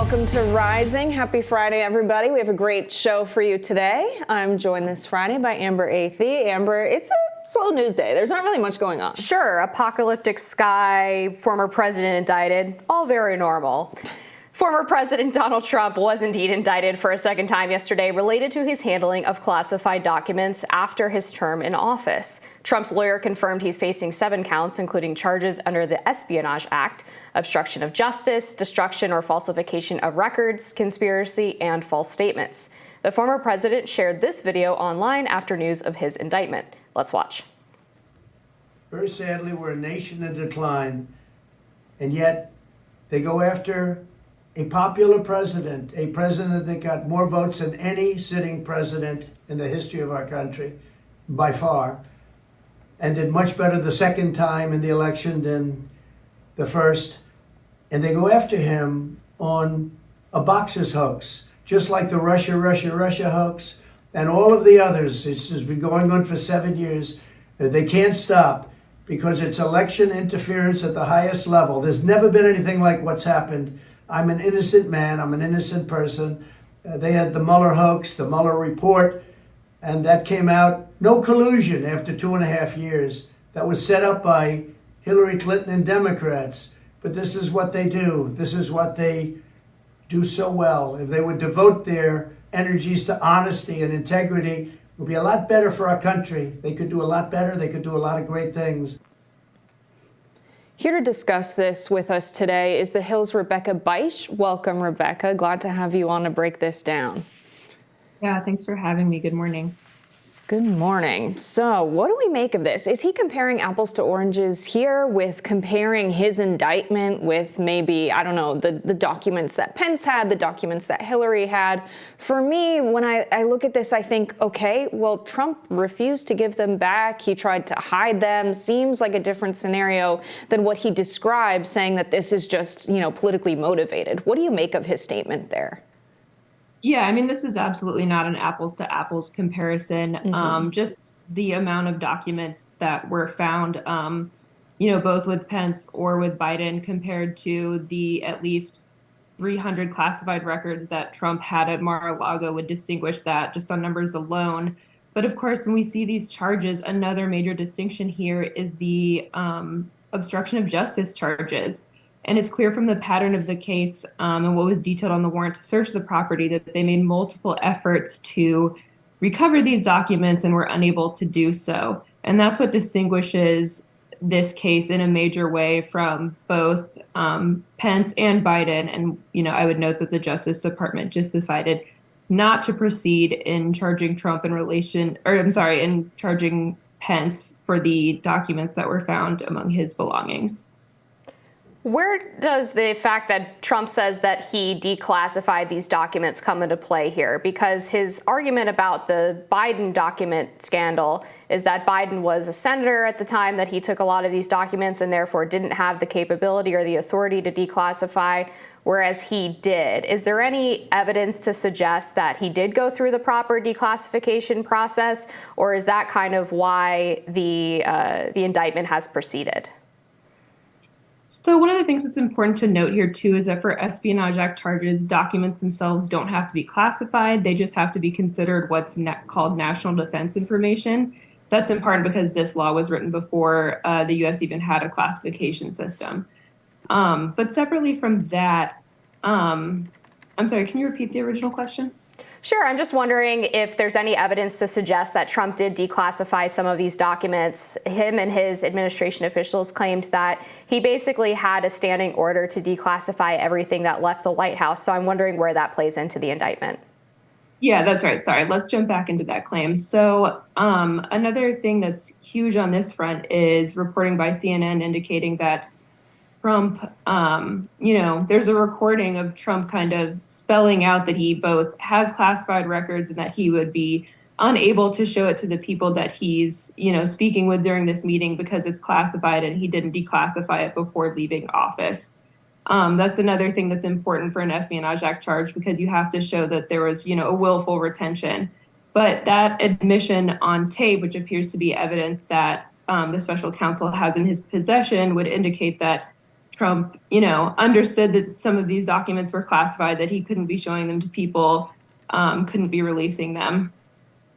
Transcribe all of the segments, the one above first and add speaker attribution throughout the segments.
Speaker 1: Welcome to Rising. Happy Friday, everybody. We have a great show for you today. I'm joined this Friday by Amber Athey. Amber, it's a slow news day. There's not really much going on.
Speaker 2: Sure, apocalyptic sky, former president indicted, all very normal. Former President Donald Trump was indeed indicted for a second time yesterday related to his handling of classified documents after his term in office. Trump's lawyer confirmed he's facing 7 counts, including charges under the Espionage Act, obstruction of justice, destruction or falsification of records, conspiracy, and false statements. The former president shared this video online after news of his indictment. Let's watch.
Speaker 3: Very sadly, we're a nation in decline, and yet they go after a popular president, a president that got more votes than any sitting president in the history of our country, by far, and did much better the second time in the election than the first. And they go after him on a boxes hoax, just like the Russia hoax and all of the others. It's just been going on for 7 years. They can't stop because it's election interference at the highest level. There's never been anything like what's happened. I'm an innocent man. I'm an innocent person. They had the Mueller hoax, the Mueller report, and that came out. No collusion after 2.5 years. That was set up by Hillary Clinton and Democrats. But this is what they do. This is what they do so well. If they would devote their energies to honesty and integrity, it would be a lot better for our country. They could do a lot better. They could do a lot of great things.
Speaker 1: Here to discuss this with us today is the Hill's Rebecca Byche. Welcome, Rebecca. Glad to have you on to break this down.
Speaker 4: Yeah, thanks for having me. Good morning.
Speaker 1: Good morning. So what do we make of this? Is he comparing apples to oranges here with comparing his indictment with maybe, I don't know, the documents that Pence had, the documents that Hillary had? For me, when I look at this, I think, okay, well, Trump refused to give them back. He tried to hide them. Seems like a different scenario than what he described, saying that this is just, politically motivated. What do you make of his statement there?
Speaker 4: Yeah, I mean, this is absolutely not an apples to apples comparison. Just the amount of documents that were found, both with Pence or with Biden compared to the at least 300 classified records that Trump had at Mar-a-Lago would distinguish that just on numbers alone. But of course, when we see these charges, another major distinction here is the obstruction of justice charges. And it's clear from the pattern of the case and what was detailed on the warrant to search the property that they made multiple efforts to recover these documents and were unable to do so. And that's what distinguishes this case in a major way from both Pence and Biden. And, I would note that the Justice Department just decided not to proceed in charging Trump in charging Pence for the documents that were found among his belongings.
Speaker 2: Where does the fact that Trump says that he declassified these documents come into play here? Because his argument about the Biden document scandal is that Biden was a senator at the time that he took a lot of these documents and therefore didn't have the capability or the authority to declassify, whereas he did. Is there any evidence to suggest that he did go through the proper declassification process, or is that kind of why the indictment has proceeded?
Speaker 4: So one of the things that's important to note here, too, is that for Espionage Act charges, documents themselves don't have to be classified. They just have to be considered what's called national defense information. That's in part because this law was written before the U.S. even had a classification system. But separately from that, I'm sorry, can you repeat the original question?
Speaker 2: Sure. I'm just wondering if there's any evidence to suggest that Trump did declassify some of these documents. Him and his administration officials claimed that he basically had a standing order to declassify everything that left the White House. So I'm wondering where that plays into the indictment.
Speaker 4: Yeah, that's right. Sorry, let's jump back into that claim. So another thing that's huge on this front is reporting by CNN indicating that Trump, there's a recording of Trump kind of spelling out that he both has classified records and that he would be unable to show it to the people that he's, speaking with during this meeting because it's classified and he didn't declassify it before leaving office. That's another thing that's important for an Espionage Act charge because you have to show that there was, a willful retention. But that admission on tape, which appears to be evidence that the special counsel has in his possession, would indicate that Trump, understood that some of these documents were classified, that he couldn't be showing them to people, couldn't be releasing them.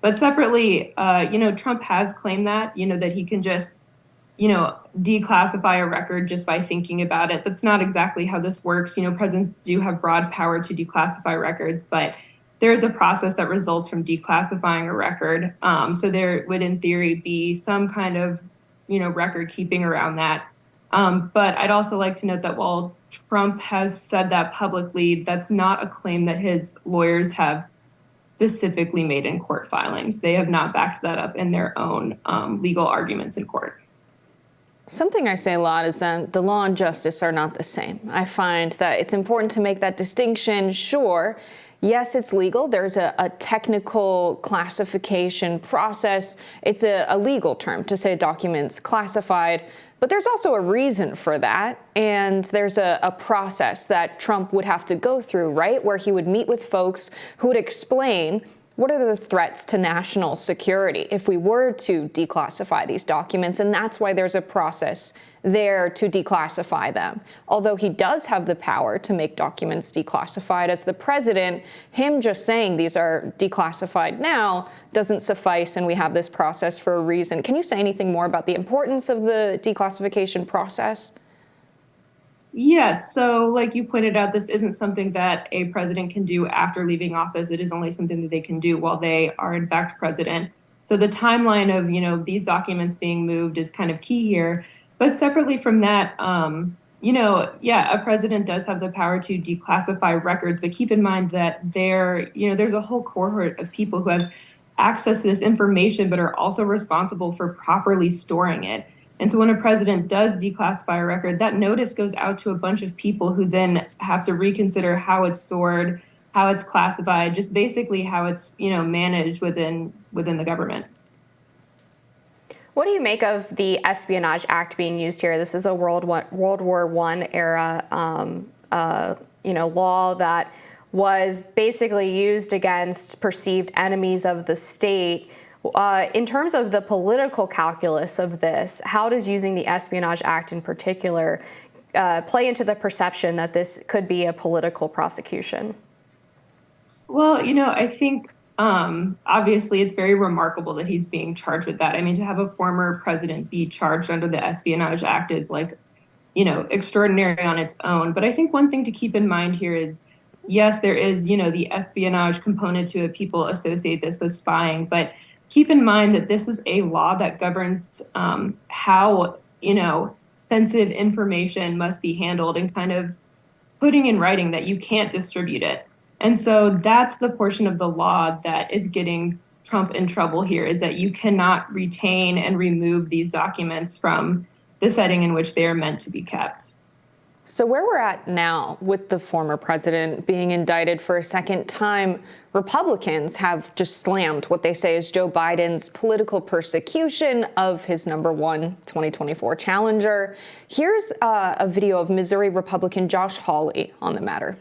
Speaker 4: But separately, Trump has claimed that, that he can just, declassify a record just by thinking about it. That's not exactly how this works. Presidents do have broad power to declassify records, but there is a process that results from declassifying a record. So there would, in theory, be some kind of, record keeping around that. But I'd also like to note that while Trump has said that publicly, that's not a claim that his lawyers have specifically made in court filings. They have not backed that up in their own legal arguments in court.
Speaker 1: Something I say a lot is that the law and justice are not the same. I find that it's important to make that distinction. Sure, yes, it's legal. There's a technical classification process. It's a legal term to say documents classified, but there's also a reason for that. And there's a process that Trump would have to go through, right? Where he would meet with folks who would explain what are the threats to national security if we were to declassify these documents? And that's why there's a process there to declassify them. Although he does have the power to make documents declassified as the president, him just saying these are declassified now doesn't suffice, and we have this process for a reason. Can you say anything more about the importance of the declassification process?
Speaker 4: Yes. So like you pointed out, this isn't something that a president can do after leaving office. It is only something that they can do while they are in fact president. So the timeline of, these documents being moved is kind of key here. But separately from that, a president does have the power to declassify records, but keep in mind that there's a whole cohort of people who have access to this information, but are also responsible for properly storing it. And so when a president does declassify a record, that notice goes out to a bunch of people who then have to reconsider how it's stored, how it's classified, just basically how it's, managed within the government.
Speaker 2: What do you make of the Espionage Act being used here? This is a World War I era, law that was basically used against perceived enemies of the state. In terms of the political calculus of this, how does using the Espionage Act in particular play into the perception that this could be a political prosecution?
Speaker 4: Well, I think obviously it's very remarkable that he's being charged with that. I mean, to have a former president be charged under the Espionage Act is extraordinary on its own. But I think one thing to keep in mind here is, yes, there is, the espionage component to it. People associate this with spying, but keep in mind that this is a law that governs how, sensitive information must be handled, and kind of putting in writing that you can't distribute it. And so that's the portion of the law that is getting Trump in trouble here, is that you cannot retain and remove these documents from the setting in which they are meant to be kept.
Speaker 1: So where we're at now with the former president being indicted for a second time, Republicans have just slammed what they say is Joe Biden's political persecution of his number one 2024 challenger. Here's a video of Missouri Republican Josh Hawley on the matter.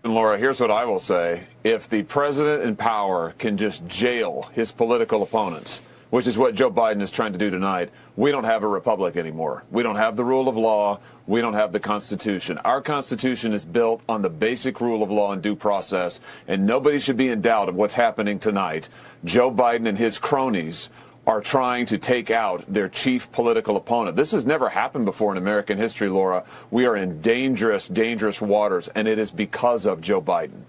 Speaker 5: And Laura, here's what I will say. If the president in power can just jail his political opponents, which is what Joe Biden is trying to do tonight, we don't have a republic anymore. We don't have the rule of law. We don't have the Constitution. Our Constitution is built on the basic rule of law and due process, and nobody should be in doubt of what's happening tonight. Joe Biden and his cronies are trying to take out their chief political opponent. This has never happened before in American history, Laura. We are in dangerous, dangerous waters, and it is because of Joe Biden.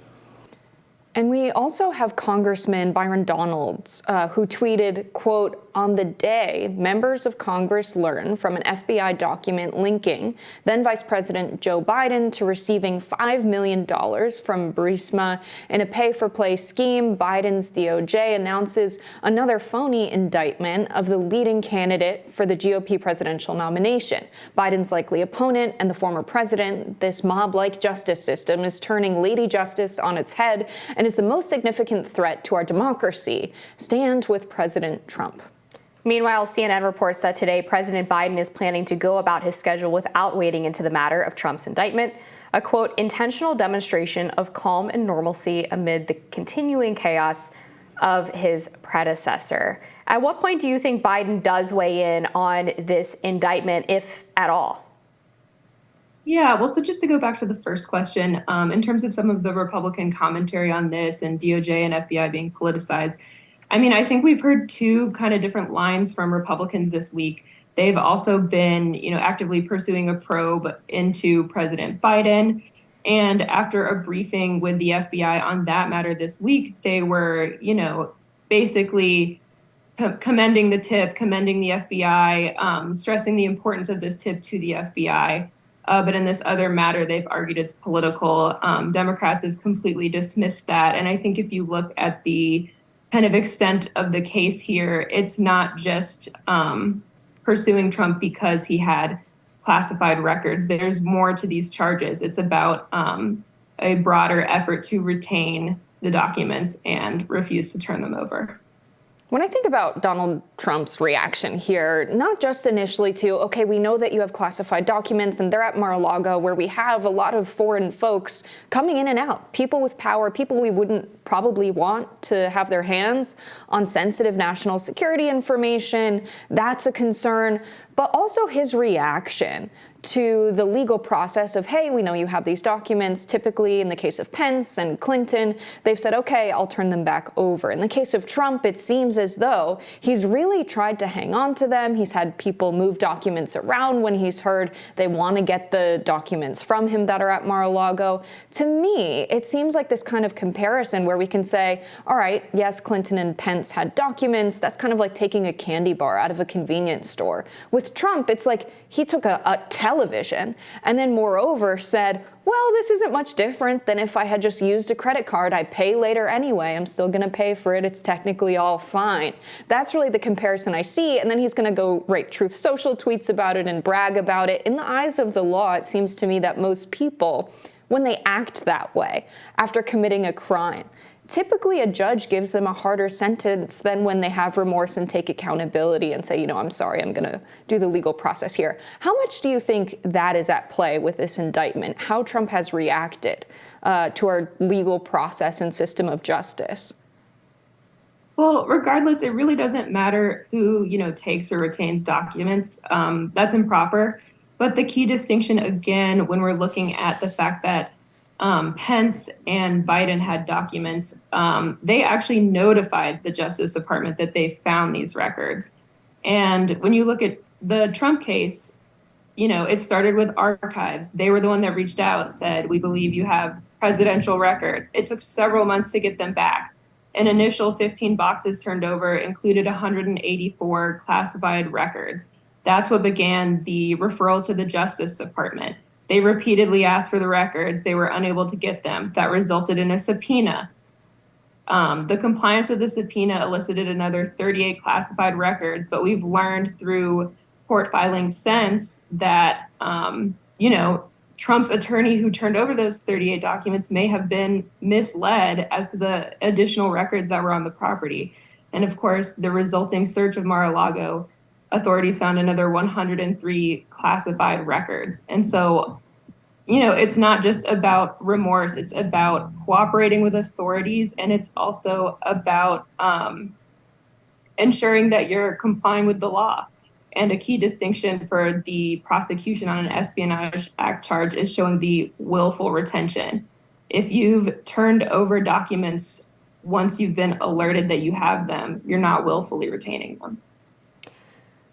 Speaker 1: And we also have Congressman Byron Donalds, who tweeted, quote, "On the day members of Congress learn from an FBI document linking then Vice President Joe Biden to receiving $5 million from Burisma in a pay-for-play scheme, Biden's DOJ announces another phony indictment of the leading candidate for the GOP presidential nomination. Biden's likely opponent and the former president. This mob-like justice system is turning Lady Justice on its head and is the most significant threat to our democracy. Stand with President Trump."
Speaker 2: Meanwhile, CNN reports that today President Biden is planning to go about his schedule without wading into the matter of Trump's indictment, a, quote, intentional demonstration of calm and normalcy amid the continuing chaos of his predecessor. At what point do you think Biden does weigh in on this indictment, if at all?
Speaker 4: Yeah, well, so just to go back to the first question, in terms of some of the Republican commentary on this and DOJ and FBI being politicized, I mean, I think we've heard two kind of different lines from Republicans this week. They've also been, actively pursuing a probe into President Biden. And after a briefing with the FBI on that matter this week, they were, basically commending the tip, commending the FBI, stressing the importance of this tip to the FBI. But in this other matter, they've argued it's political. Democrats have completely dismissed that. And I think if you look at the kind of extent of the case here, it's not just pursuing Trump because he had classified records. There's more to these charges. It's about a broader effort to retain the documents and refuse to turn them over.
Speaker 1: When I think about Donald Trump's reaction here, not just initially to, okay, we know that you have classified documents and they're at Mar-a-Lago where we have a lot of foreign folks coming in and out, people with power, people we wouldn't probably want to have their hands on sensitive national security information. That's a concern. But also his reaction to the legal process of, hey, we know you have these documents. Typically, in the case of Pence and Clinton, they've said, okay, I'll turn them back over. In the case of Trump, it seems as though he's really tried to hang on to them. He's had people move documents around when he's heard they want to get the documents from him that are at Mar-a-Lago. To me, it seems like this kind of comparison where we can say, all right, yes, Clinton and Pence had documents. That's kind of like taking a candy bar out of a convenience store. With Trump, it's like he took a television and then moreover said, well, this isn't much different than if I had just used a credit card. I pay later anyway. I'm still going to pay for it. It's technically all fine. That's really the comparison I see. And then he's going to go write Truth Social tweets about it and brag about it. In the eyes of the law, it seems to me that most people, when they act that way after committing a crime, typically a judge gives them a harder sentence than when they have remorse and take accountability and say, I'm sorry, I'm going to do the legal process here. How much do you think that is at play with this indictment? How Trump has reacted to our legal process and system of justice?
Speaker 4: Well, regardless, it really doesn't matter who, takes or retains documents. That's improper. But the key distinction, again, when we're looking at the fact that Pence and Biden had documents, they actually notified the Justice Department that they found these records. And when you look at the Trump case, it started with archives. They were the one that reached out and said, we believe you have presidential records. It took several months to get them back. An initial 15 boxes turned over included 184 classified records. That's what began the referral to the Justice Department. They repeatedly asked for the records. They were unable to get them. That resulted in a subpoena. The compliance with the subpoena elicited another 38 classified records, but we've learned through court filings since that, Trump's attorney who turned over those 38 documents may have been misled as to the additional records that were on the property. And of course, the resulting search of Mar-a-Lago, authorities found another 103 classified records. And so, it's not just about remorse, it's about cooperating with authorities, and it's also about ensuring that you're complying with the law. And a key distinction for the prosecution on an Espionage Act charge is showing the willful retention. If you've turned over documents once you've been alerted that you have them, you're not willfully retaining them.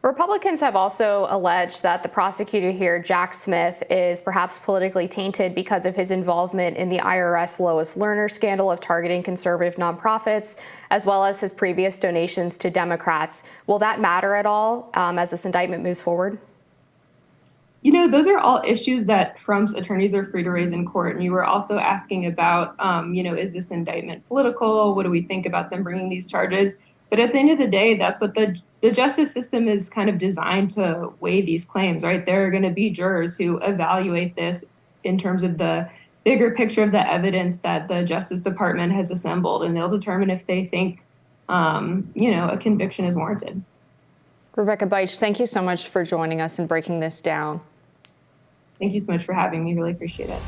Speaker 2: Republicans have also alleged that the prosecutor here, Jack Smith, is perhaps politically tainted because of his involvement in the IRS Lois Lerner scandal of targeting conservative nonprofits, as well as his previous donations to Democrats. Will that matter at all as this indictment moves forward?
Speaker 4: Those are all issues that Trump's attorneys are free to raise in court. And you were also asking about, is this indictment political? What do we think about them bringing these charges? But at the end of the day, that's what the justice system is kind of designed to weigh these claims, right? There are going to be jurors who evaluate this in terms of the bigger picture of the evidence that the Justice Department has assembled, and they'll determine if they think, a conviction is warranted.
Speaker 1: Rebecca Beich, thank you so much for joining us and breaking this down.
Speaker 4: Thank you so much for having me. Really appreciate it.